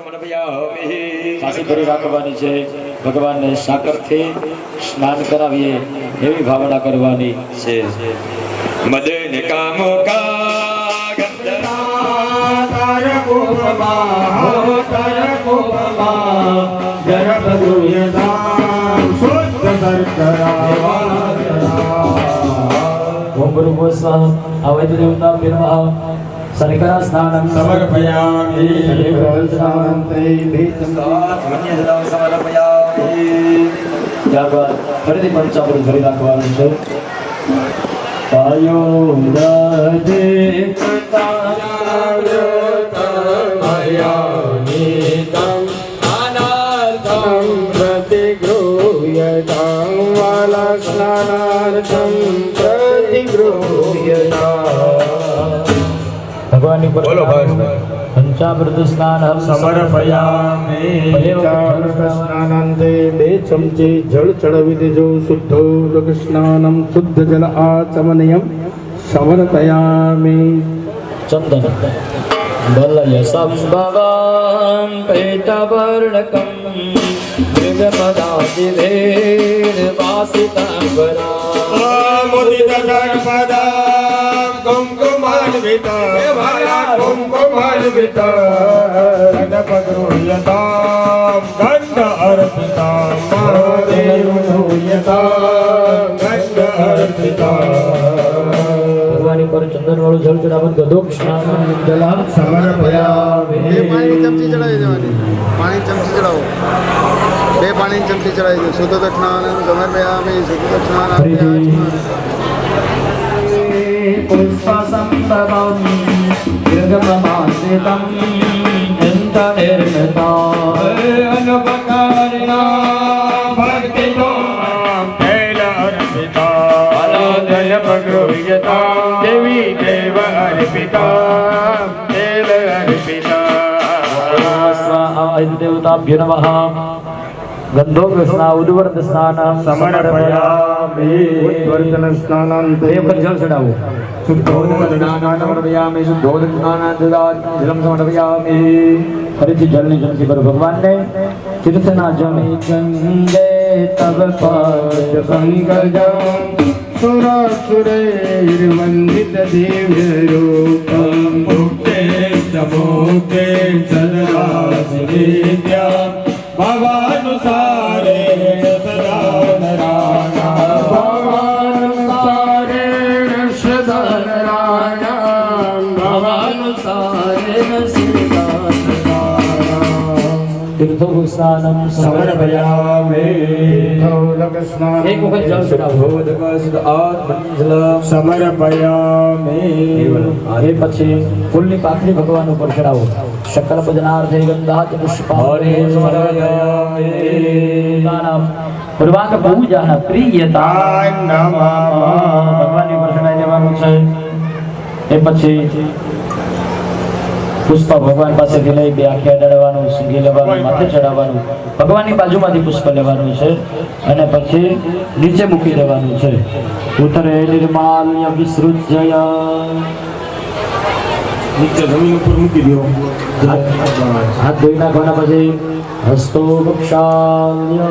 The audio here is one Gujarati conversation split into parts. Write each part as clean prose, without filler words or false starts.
કાશી ભરી રાખવાની છે ભગવાનને સાકરથી સ્નાન કરાવીએ એવી ભાવના કરવાની છે મદન કામો કા ગંધના તાર કોપમા તાર કોપમા જરબ દુયદા શુદ્ધ દર્શના ઓમ ગુરુ ગોસ્વામ અવૈધ દેવતા પિરમા સરિકરા સ્નાનમ સમર્પયામિ સરિકરાસ્નાનંતે ભીતસાત મન્ય જલાવ સમર્પયામિ ત્યારબાદ ફરીથી પંચામૃત ભરી રાખવાનું છે પાયો દધે કૃતાવ્રતમયાનિતમ અનાર્થમ પ્રતિગૃહ્યતાં વાલા સ્નાનાર્થમ ભગવાન ની બોલો પંચામૃત સ્નાન સમર્પયામિ પંચામૃત સ્નાનાંતે 2 ચમચી જળ ચડાવી દેજો શુદ્ધોદક સ્નાનમ શુદ્ધ જલ આચમનયમ સમર્પયામિ ચંદન દલય સંભવં પેટવર્ણકં મૃગપદાદિભેર વાસિતાંબરા મોદિત ગણપદં कुंकुमान्विता रजपगृह्यतां गन्ध अर्पितां महादेवूयतां गन्ध अर्पितां भगवान पर चंदन वाળું જળ ચડાવન ગદોક સ્નાન જલા સમર્પયામિ પાણી ચમચી ચડાવી દેવાની પાણી ચમચી ચડાવો 2 પાણી ચમચી ચડાવી દો શુદ્ધ દક્ષિણાન સમર્પયામિ શુદ્ધ દક્ષિણાન પુષ્પસંભવં દીર્ઘમમાસિતં ચિંતનિર્મિતા અનુપકારિણા ભક્તિતો તૈલ અર્પિતા અલોદયપગૃહ્યતા દેવી દેવ અર્પિતા તૈલ અર્પિતા સ્વાહા દેવતાભ્યો નમઃ ગંધોક સ્નાન ઉદ્વર્ત સ્નાન સમર્પયામિ ઉદ્વર્તન સ્નાનાંતે એક જળ ચડાવો શુદ્ધોદક સ્નાન સમર્પયામિ શુદ્ધોદક સ્નાન જલમ સમર્પયામિ ફરીથી જળની જંતી પર ભગવાનને તીર્થના જળ ગંગે તવ પદ પંકજં સુરાસુરૈર્વંદિત દિવ્ય રૂપં મુક્તે ચમોકે સદા ભવાનુસારેણ સદા નરાણાં ભવાનુસારેણ સદા નરાણાં ભવાનુસારેણ સદા નરાણાં તીર્થોક સ્નાનમ સમર્પયામિ ધૌલક સ્નાન એક વખત જળ ચડાવો ધૌલક શુદ્ધ આત્મજલમ સમર્પયામિ એ પછી ફૂલની પાંખડી ભગવાન ઉપર ચડાવો શકલ પૂજનાર્થે ગંધાચ પુષ્પાણિ સમર્પયામિ નામ પૂર્વાંગ પૂજન પ્રિયતા નમઃ ભગવાનની ઉપર ચડાવી દેવાનું છે એ પછી પુષ્પ ભગવાન પાસેથી લઈ 2 આંખે અડાડવાનું સિંગી લેવાનું માથે ચડાવવાનું ભગવાનની બાજુમાંથી પુષ્પ લેવાનું છે અને પછી નીચે મૂકી દેવાનું છે ઉતરે નિર્માલ્ય વિસૃજ્ય નીચે જમીન ઉપર મૂકી દો હાથ ધોઈ નાખવાના પછી હસ્તો વક્ષાલ્ય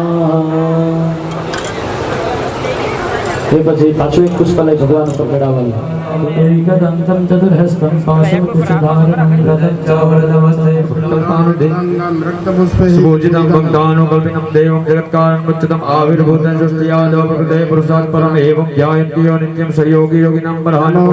એ પછી પાછું એક પુષ્પ લઈ ભગવાન ઉપર ચડાવવાનું એકદંતમ ચતુર્હસ્તમ પાશમ કુશધારણમ રતચ્ચવરદમસ્તે પુષ્પપાનુદિન્નમ રક્તપુષ્પે સુભોજિતમ ભક્તાનો કલ્પિતમ દેવમ જગત્કારણ મુચ્યતમ આવિર્ભૂતં સૃષ્ટિયાદવ પ્રકૃતે પુરુષાર્થ પરમ એવં ધ્યાયન્તિ યો નિત્યમ સહયોગી યોગિનામ પરહાનો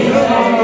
Thank you.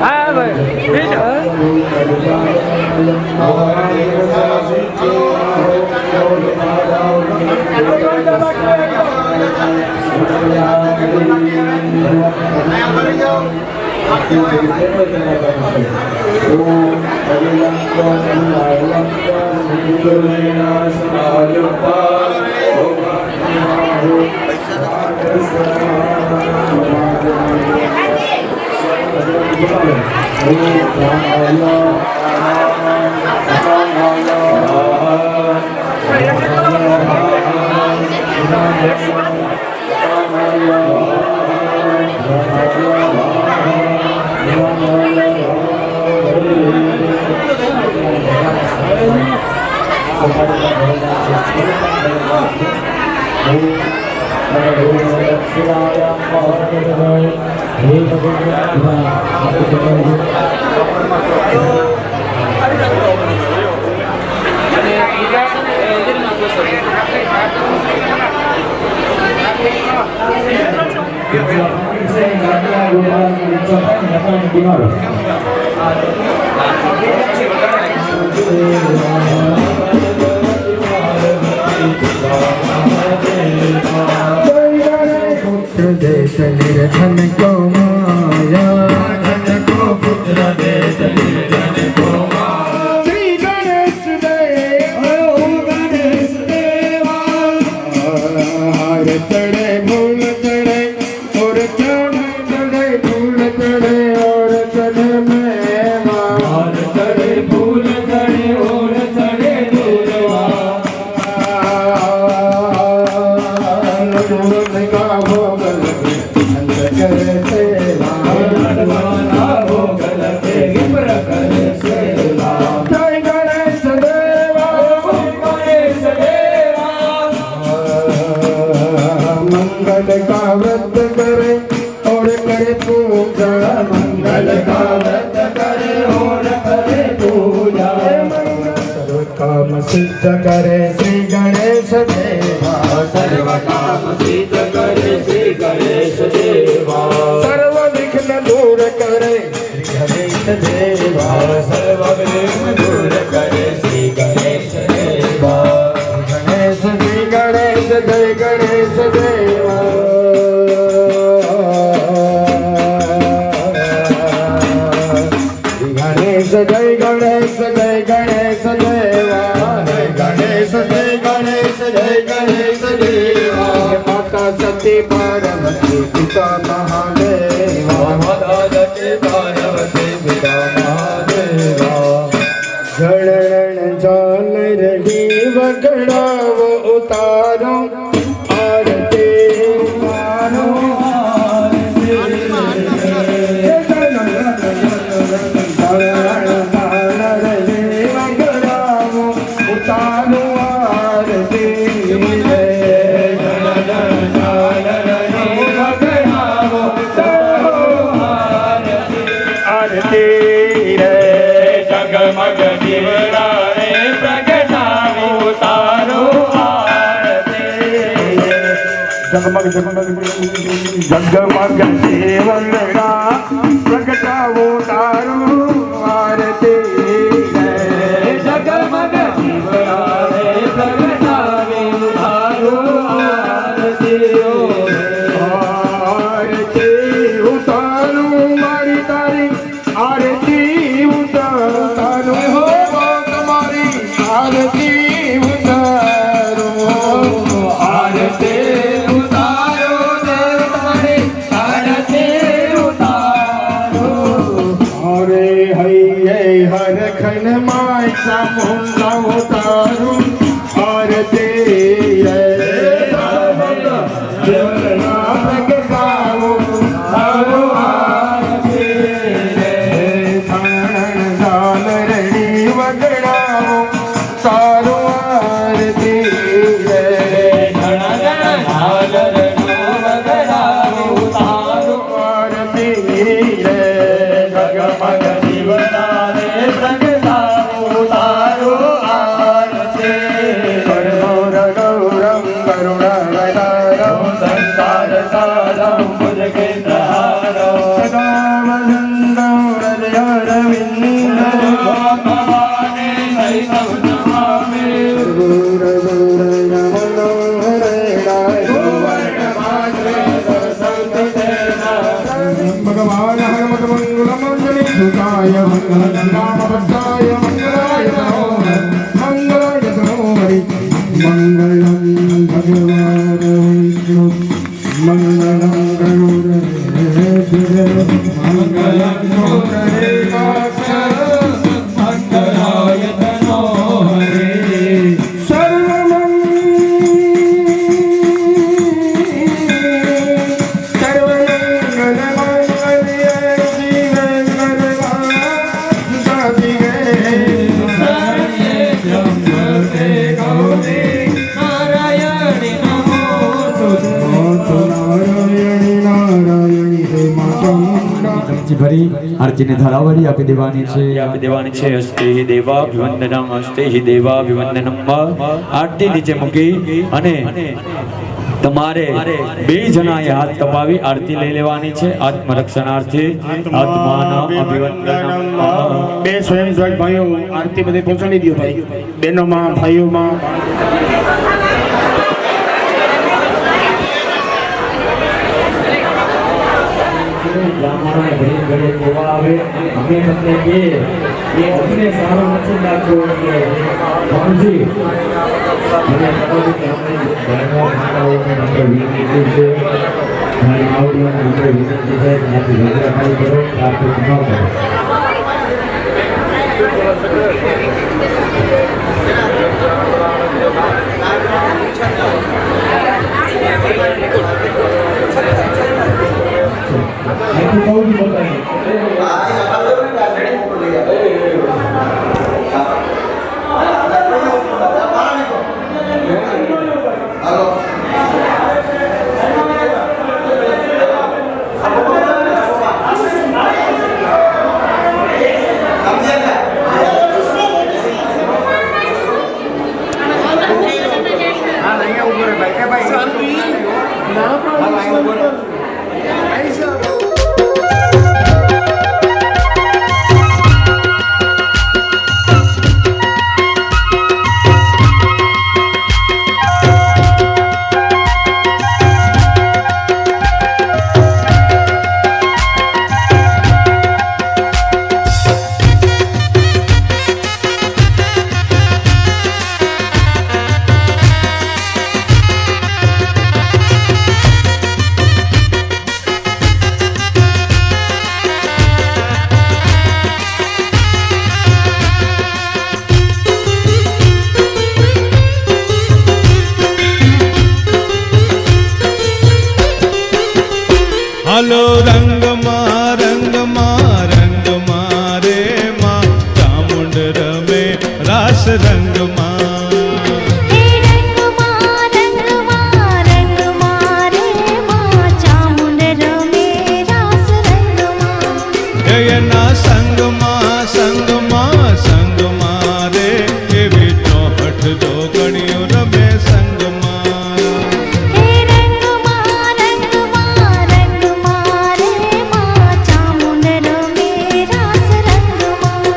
હા ભાઈ निर्धन को माया धन को पुत्र दे निर्धन को माया। श्री गणेश देव गणेश देवा हार चढ़े फूल चढ़े और चढ़े फूल चढ़े और चढ़े मेवा हार चढ़े फूल चढ़े और चढ़े दूरवा मंगल का व्रत करे और करे पूजा मंगल का व्रत करे और करे पूजा सर्व काम सिद्ध करे श्री गणेश देवा सर्व काम सिद्ध करे श्री गणेश देवा सर्व विघ्न दूर करे श्री गणेश देवा सर्व विघ्न दूर करे श्री गणेश देवा गणेश श्री गणेश जय गणेश देवा गणेश जय गणेश जय गणेश देवा जय गणेश जय गणेश जय गणेश देवा माता सती पार्वती पिता महादेवा माता सती पार्वती पिता महादेवा जड़न जाल रही वगड़ावो उतारो आरती उतारो आरती जगमग दिवराए प्रगटावो तारो आरती जगमग जगमग जगमग दिवरा प्रगटावो तारो आरती जगमग दिवराए प्रगटावो तारो आरती आरती उतारो मारी तारी आरती उतारो हो तुम्हारी आरती उतारो आरती उतारो देव तुम्हारी आरती उतारो हरे हये हर खन माय समुद्र उतारो आरती देवना प्रगटावो तारो आरती तारो आरती तारो आरती जगमग दिवराए प्रगटावो तारो आरती गौरम करुणावतारम संसार सारम भुजगेन्द्रहारम सदा वसन्तं हृदयारविन्दं भगवाने सहितं नमामि गुरुर्गुरुर्नमो મંગલમ ગરુડધ્વજ મંગલમ ગરુડધ્વજ મંગલાય તનો હરે ભરી આરતીને ધરાવરી આપી દેવાની છે હસ્તે દેવાભિવંદનમ હસ્તે દેવાભિવંદનમ આરતી નીચે મૂકી અને તમારે બે જણાએ હાથ તપાવી આરતી લઈ લેવાની છે આત્મરક્ષણાર્થે આત્માના અભિવંદનમ બે સ્વયંસેવક ભાઈઓ આરતી બધે પહોંચાડી દો ભાઈ બહેનોમાં ભાઈઓમાં બ્રાહ્મણોને ઘડી ઘડી જોવા આવે અમે તમને કે અમને સારો નથી લાગ્યો એટલે ભણજી મને ખબર કે અમે બહેનો માતાઓને આપણે વિનંતી છે મારી આવડીઓને આપણે વિનંતી છે ત્યાંથી વિગ્રહ ખાલી કરો પ્રાપ્ત ન કરો અહીંથી બહુ જ બતાવી હાલો રંગમાં રે માં ચામુંડ રમે રાસ રંગમાં હે રંગમાં રે માં ચામુંડ રમે રાસ રંગમાં એના સંગમાં રે એવી ચોહટ જોગણીઓ રમે સંગમાં હે રંગમાં રે માં ચામુંડ રમે રાસ રંગમાં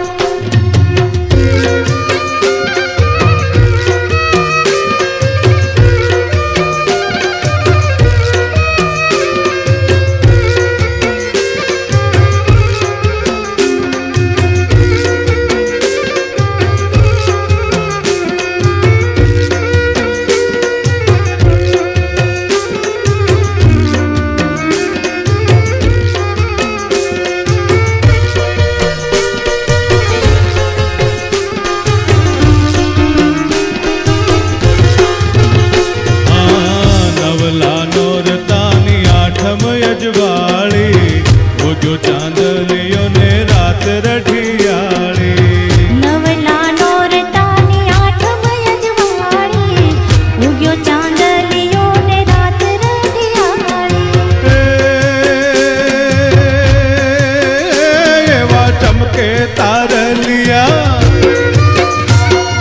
નવલા નોરતાની આઠમ અજવાળી ઉજો ચાંદલિયો ને રાત રઢિયાળી નવલા નોરતાની આઠમ અજવાળી ઉગ્યો ચાંદલિયો ને રાત રઢિયાળી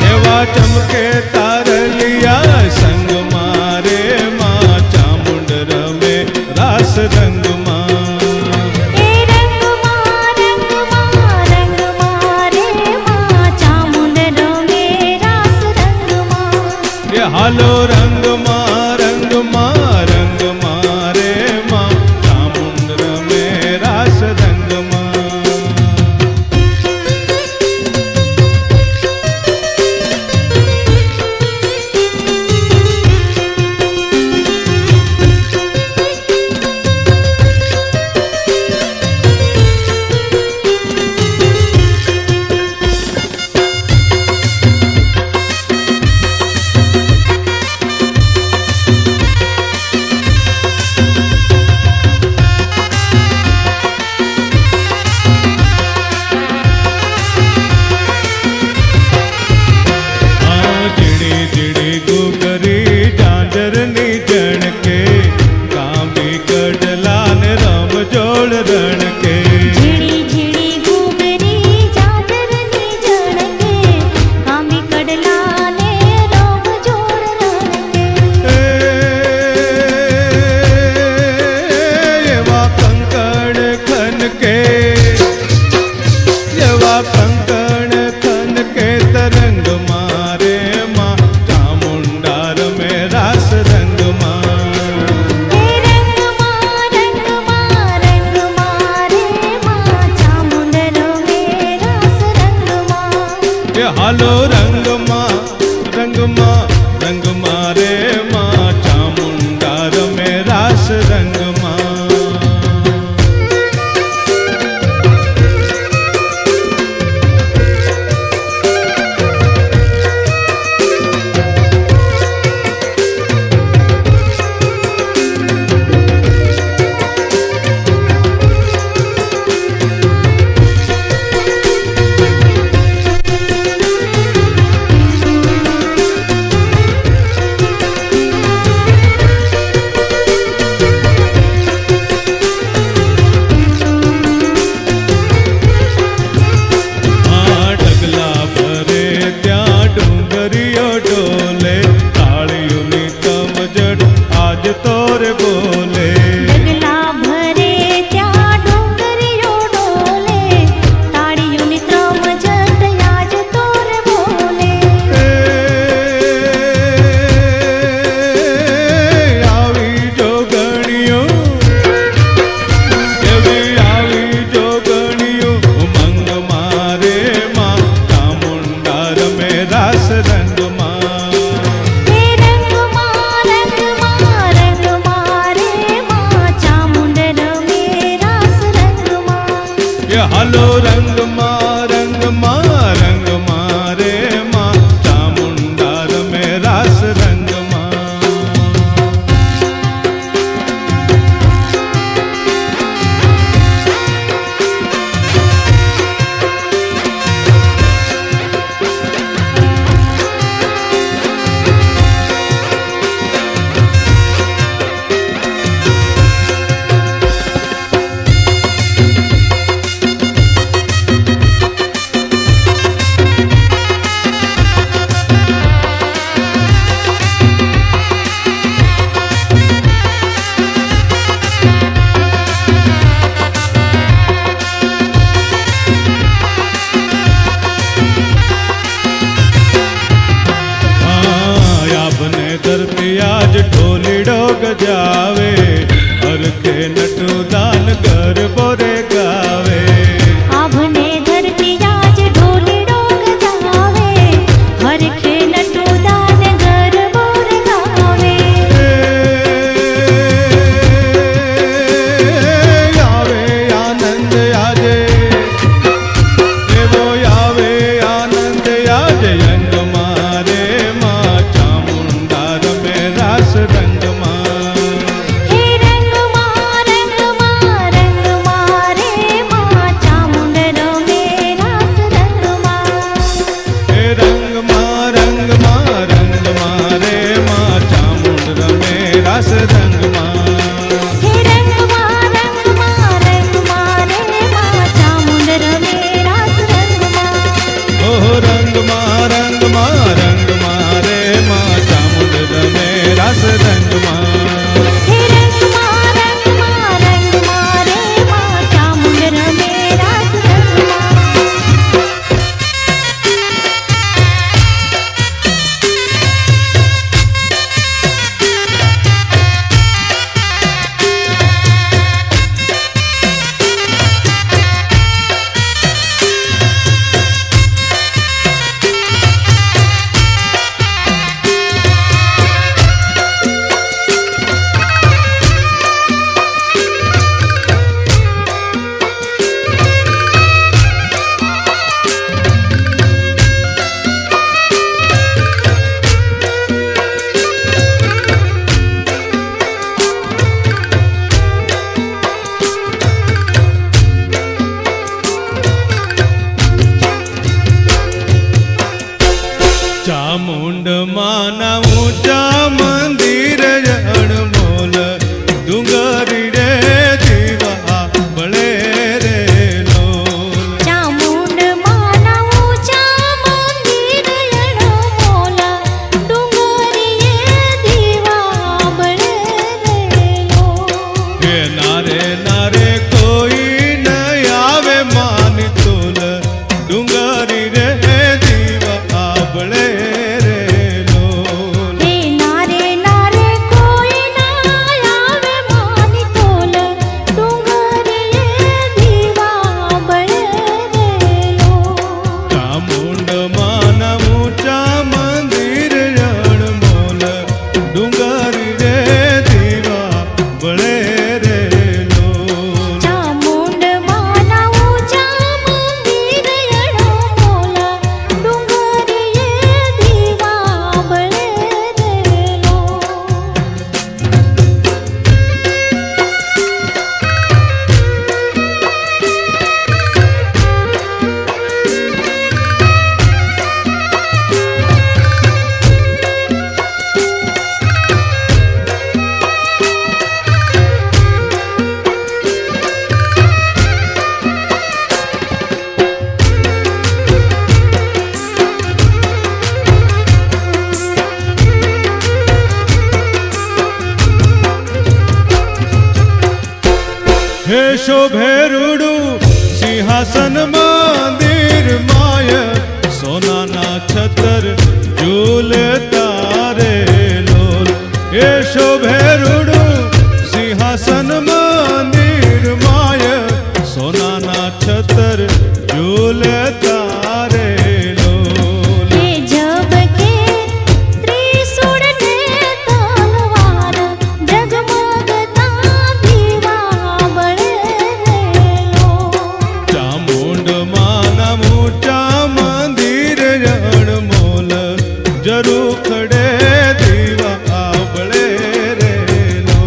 એવા ચમકે તારલિયા સંગ મારે માં ચામુંડ રમે રાસ રંગમાં હે રંગમાં રે માં ચામુંડ રમે રાસ રંગમાં એ હાલો રંગમાં રે માં ચામુંડ રમે રાસ રંગમાં आज तोर बोले ડગલા ભરે ત્યાં ડુંગરીઓ ડોલે તાળીઓની ત્રમઝટ આજ તોર બોલે આવી જોગણીઓ એવી આવી જોગણીઓ ઉમંગ મારે માં ચામુંડા રમે રાસ રંગમાં હે રંગમાં રંગમાં રે માં ચામુંડ રમે રાસ રંગમાં એ હાલો રંગમાં રંગમાં રંગમાં રે માં ચામુંડા રમે રાસ રંગમાં આપને ધરતી આજ ઢોલીડો ગજાવે હરખે નટુ દાન ગરબો રે ગાવે આભને ધરતી આજ ઢોલીડો ગજાવે હરખે નટુ દાન ગરબો રે ગાવે આવે આનંદ આજે એવો આવે આનંદ આજે અંગ મારે માં ચામુંડા રમે રાસ રંગમાં હે રંગમાં રંગમાં રે માં ચામુંડ રમે રાસ રંગમાં એ રંગમાં રંગમાં રંગમાં રે માં ચામુંડ રમે રાસ રંગમાં હે રંગમાં રંગમાં રે માં ચામુંડ રમે રાસ રંગમાં ઓહો રંગમાં રંગમાં રંગમાં રે માં ચામુંડ રમે રાસ રંગમાં હે રંગમાં રંગમાં રે માં ચામુંડ રમે રાસ રંગમાં હે શોભે રૂડું સિંહાસન મંદિર માય સોનાના છતર ઝૂલે તારે લોલ હે શોભે રૂડું સિંહાસન મંદિર માય સોનાના છતર ઝૂલે તારે લોલ हे जब के त्रिशूल ने तलवार जगमगता दीवा बळे लो ચામુંડ માના મોટા મંદિર રણમોલ જરૂર ખડે દીવા આવળે રે લો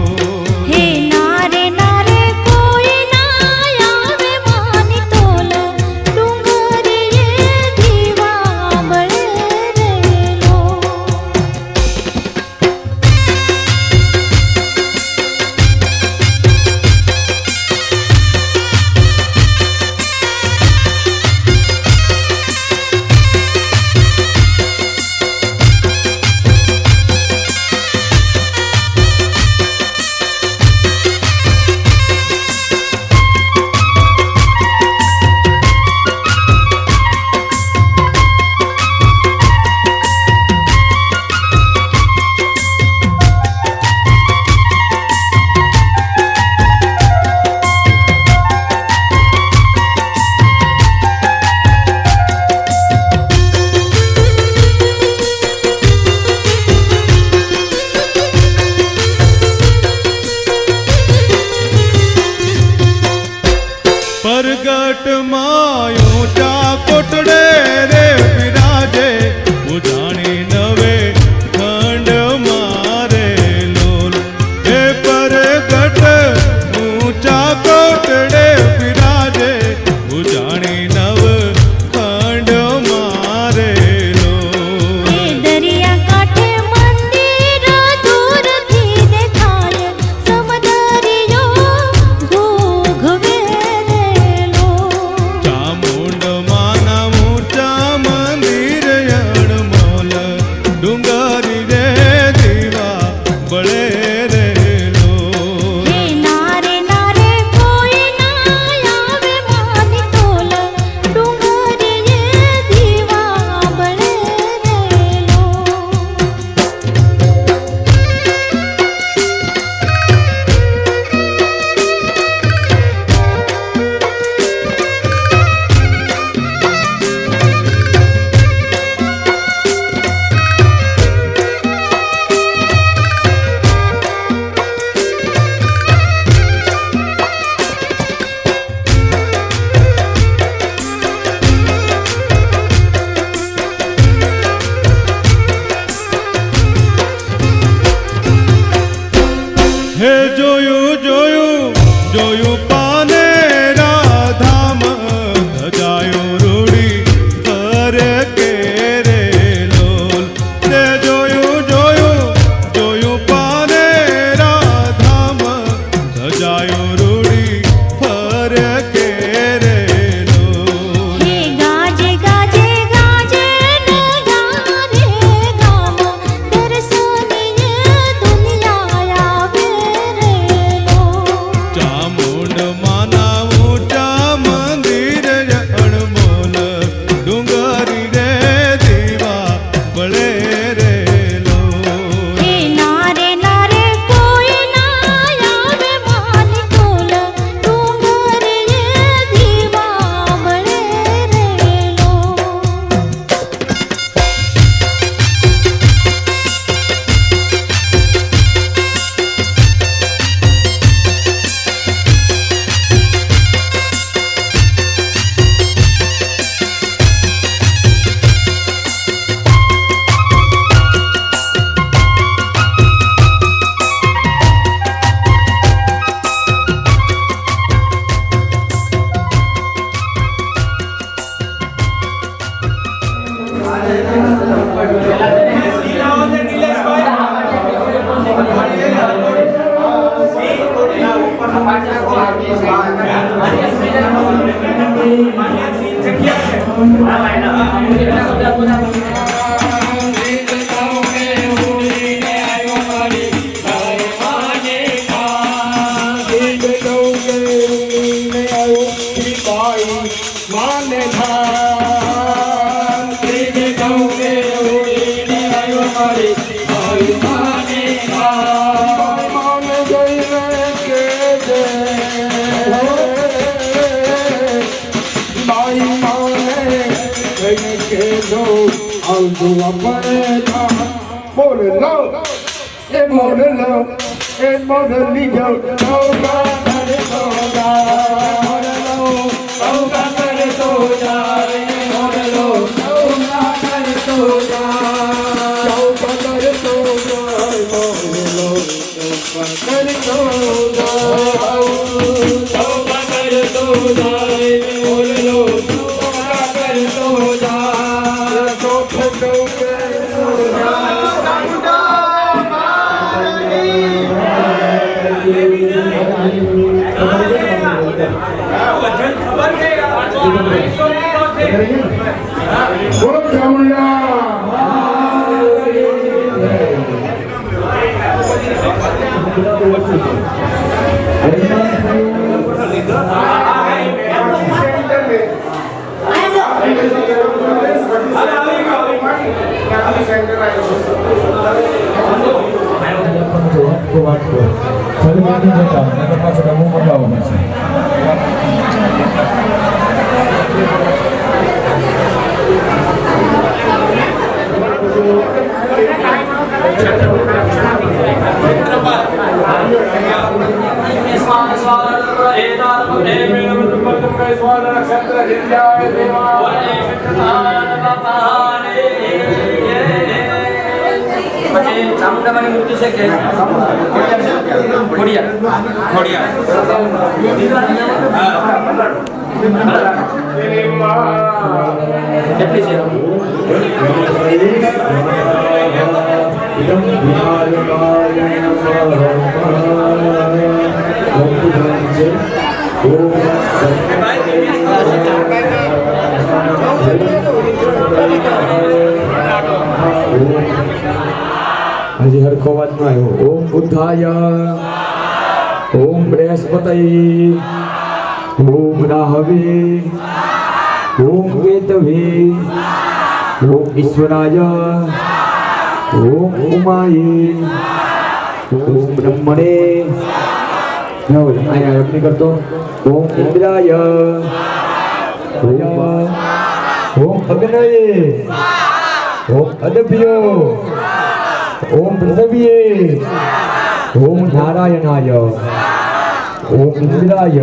हे नारे नारे कोई ना आवे मानी तोल डुंगरिये दीवा बळे लो પરગટ માયો ચા કોટડે રે બિરાજે ઉજાણી નવે ખંડ મારે લોલ હે પરગટ ઊંચા કોટડે બિરાજે ઉજાણી નવ ખંડ મારે લોલ हे दरिया काठे मंदिर दूर थी देखाय समदरियो घूघवे लो ચામુંડ માના મોટા મંદિર અણમોલ ડુંગરી રે દીવા બળે રે લો हे नारे नारे कोई ना आवे मानी तोल डुंगरिये दीवा बळे लो હે જોયું જોયું જોયું પાને રાધામ ધજાયો રૂડી ફરે કે રે લોલ તે જોયું જોયું જોયું પાને રાધામ ધજાયો રૂડી ફરે કે રે લોલ हे गाजे गाजे गाजे नगारे गाम दर्शनीय दुनिया आवे रे लो ચામુંડ આવજો આપણે બોલ લો એ મોડ લો એ મોડ લીજો નૌકા કરે તો જાય નૌકા કરે તો જાય મોડ લો નૌકા કરે તો જાય નૌકા કરે તો જાય મોડ લો નૌકા કરે તો જાય નૌકા કરે તો જાય મોડ લો નૌકા કરે તો જાય તો ફટો કે બોલો ચામુંડામાની મૂર્તિ છે કે કેટલી છે હજી હરખો વાત ન આવ્યો ઓમ બુદ્ધાય ઓમ બૃહસ્પતય ઓમ રાહવે ઓમ કેતવે ઓમ ઈશ્વરાય ઓમ ઉમાય ઓમ બ્રહ્મણે અહીંયા અગ્નિ કરતો ઓમ ઇન્દ્રાય ઓમ અગ્નયે ઓમ અદભ્યો ओम पृथ्वीये ओम नारायणाय ओम इंद्राय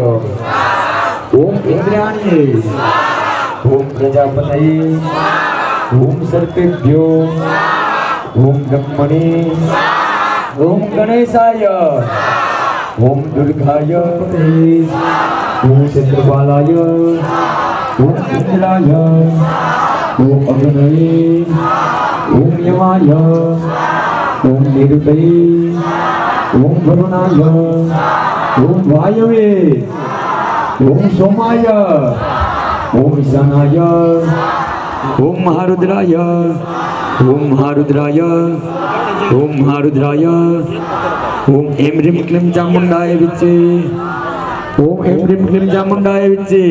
ओम इंद्राण्ये ओम प्रजापतये ओम सर्पेभ्यो ओम ब्रह्मणे ओम गणेशाय ओम दुर्गाय ओम चंद्रबालाय ओम इंद्राय ओम अग्नये ओम यमाय ओम निरुतये ओम वरुणाय ओम वायवे ओम सोमाय ओम ईशानाय ओम महारुद्राय ओम महारुद्राय ओम महारुद्राय ओम एम ह्रीं क्लीं चामुंडाय विच्चे ओम एम ह्रीं क्लीं चामुंडाय विच्चे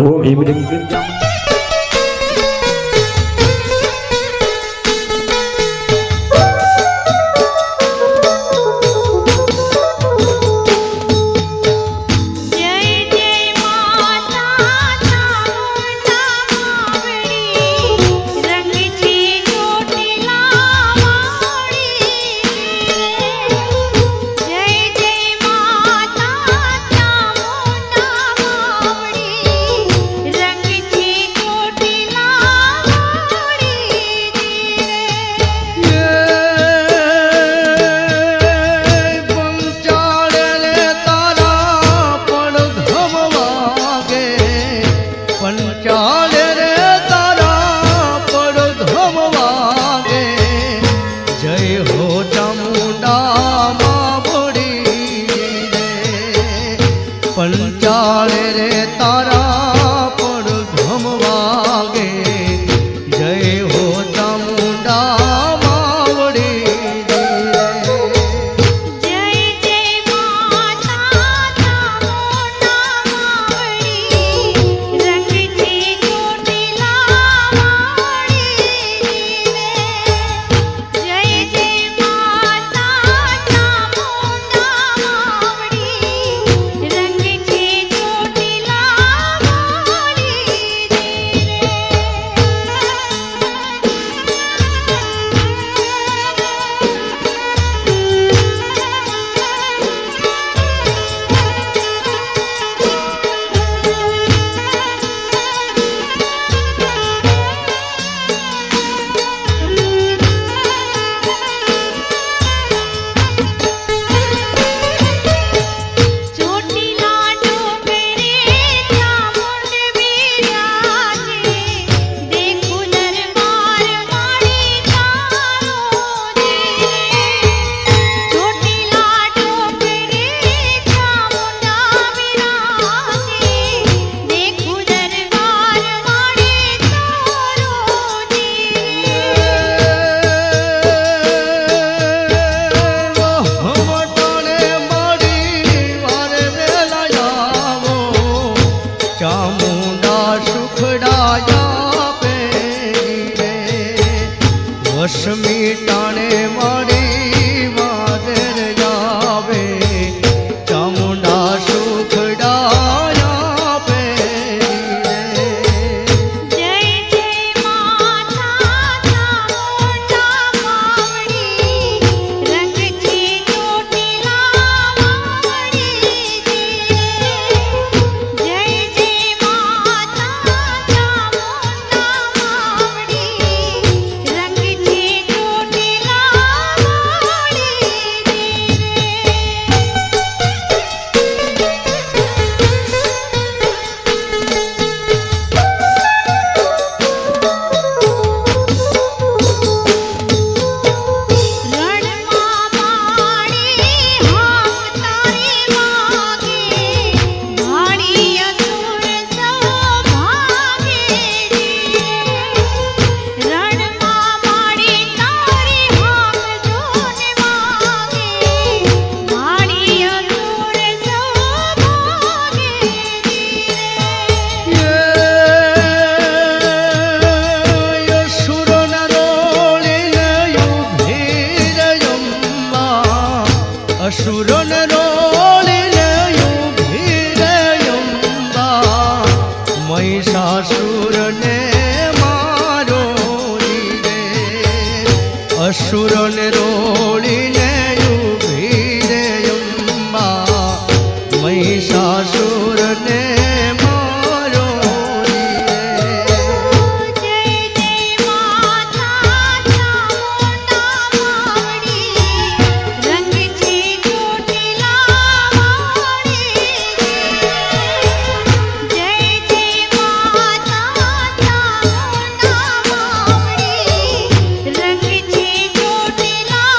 ओम एम ह्रीं क्लीं रंग અસુરને રોળીને ઊભી રે અંબા મહિષાસુરને મારો રે અસુરને રોળીને ઊભી રે અંબા મહિષાસુરને મારો રે જય જય માતા ચામુંડા માવડી રંગ છે ચોટીલા વાળી જય જય માતા ચામુંડા માવડી રંગ છે ચોટીલા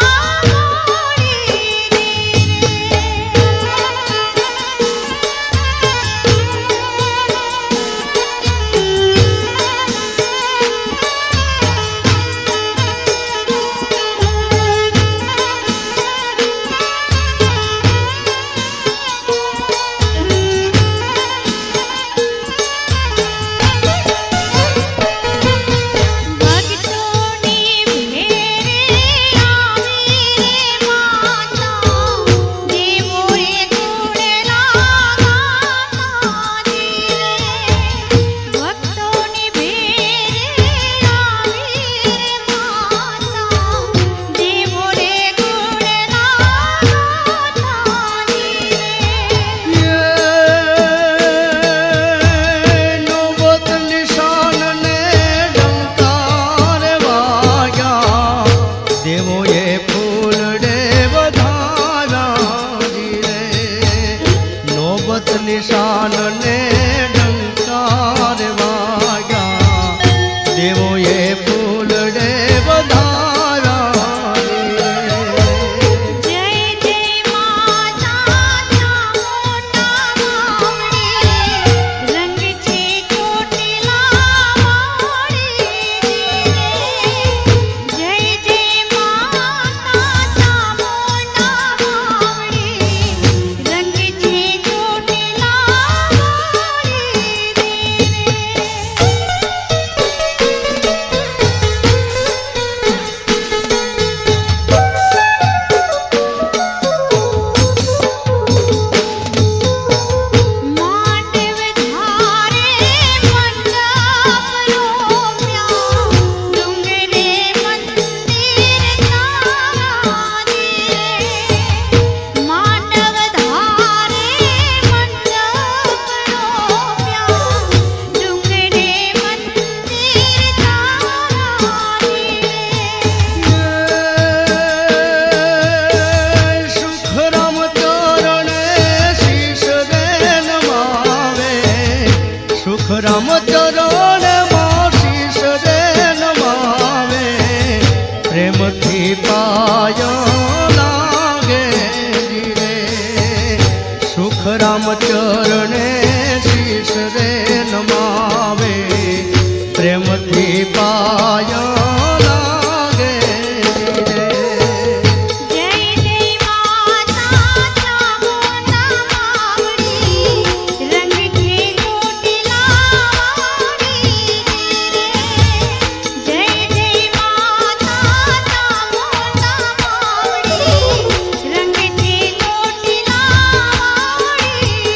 ભક્તોની ભેરે આવી રે માતા દેવો રે કુળલા માતાજી ભક્તોની ભેરે આવી રે માતા દેવો રે કુળલા માતાજી નોબત નિશાનને ડંકાર વાગ્યા દેવોએ ફૂલડે વધારા રે નોબત નિશાનને ડંકાર વાગ્યા દેવોએ ફૂલડે વધારા રે જય જય માતા ચામુંડા માવડી રંગ છે ચોટીલા વાળી જય જય માતા ચામુંડા માવડી રંગ છે ચોટીલા માંડવ ધારે મંડપ રોપ્યા ડુંગરે મંદિર તારાજી માંડવ ધારે મંડપ રોપ્યા ડુંગરે મંદિર તારાજી સુખરામ ચરણે શીશ દે નમાવે સુખરામ ચરણે માં શીશ દે નમાવે પ્રેમથી પાયો લાગે રે સુખરામ ચરણે શીશ દે નમાવે પ્રેમથી પાયો લાગે રે જય જય માતા ચામુંડા માવડી રંગ છે ચોટીલા વાળી જય જય માતા ચામુંડા માવડી રંગ છે ચોટીલા વાળી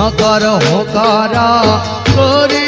હકાર હોકારા કરી